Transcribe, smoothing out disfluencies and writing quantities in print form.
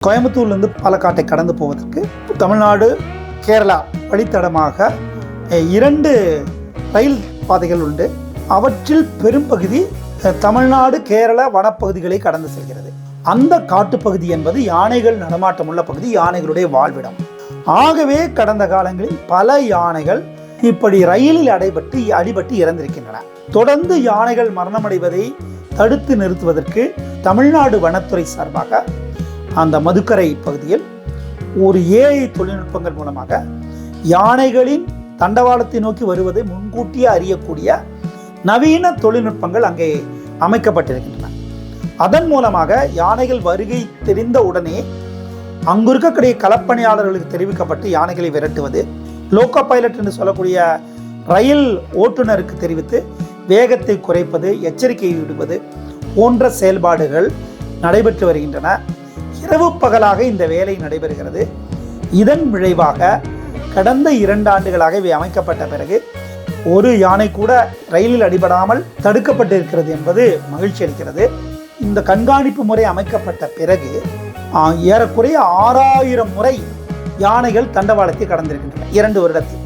கோயம்புத்தூர்லேருந்து பாலக்காட்டை கடந்து போவதற்கு தமிழ்நாடு கேரளா வழித்தடமாக 2 ரயில் பாதைகள் உண்டு. அவற்றில் பெரும்பகுதி தமிழ்நாடு கேரளா வனப்பகுதிகளை கடந்து செல்கிறது. அந்த காட்டுப்பகுதி என்பது யானைகள் நடமாட்டமுள்ள பகுதி, யானைகளுடைய வாழ்விடம். ஆகவே கடந்த காலங்களில் பல யானைகள் இப்படி ரயிலில் அடிபட்டு இறந்திருக்கின்றன. தொடர்ந்து யானைகள் மரணமடைவதை தடுத்து நிறுத்துவதற்கு தமிழ்நாடு வனத்துறை சார்பாக அந்த மதுக்கரை பகுதியில் ஒரு AI தொழில்நுட்பங்கள் மூலமாக யானைகளின் தண்டவாளத்தை நோக்கி வருவதை முன்கூட்டியே அறியக்கூடிய நவீன தொழில்நுட்பங்கள் அங்கே அமைக்கப்பட்டிருக்கின்றன. அதன் மூலமாக யானைகள் வருகை தெரிந்த உடனே அங்கு இருக்கக்கூடிய களப்பணியாளர்களுக்கு தெரிவிக்கப்பட்டு யானைகளை விரட்டுவது, லோக்கோ பைலட் என்று சொல்லக்கூடிய ரயில் ஓட்டுநருக்கு தெரிவித்து வேகத்தை குறைப்பது, எச்சரிக்கை விடுவது போன்ற செயல்பாடுகள் நடைபெற்று வருகின்றன. இரவு பகலாக இந்த வேலை நடைபெறுகிறது. இதன் விளைவாக கடந்த 2 ஆண்டுகளாக இவை அமைக்கப்பட்ட பிறகு ஒரு யானை கூட ரயிலில் அடிபடாமல் தடுக்கப்பட்டிருக்கிறது என்பது மகிழ்ச்சி அளிக்கிறது. இந்த கண்காணிப்பு முறை அமைக்கப்பட்ட பிறகு ஏறக்குறைய 6000 முறை யானைகள் தண்டவாளத்தை கடந்திருக்கின்றன 2 வருடத்தில்.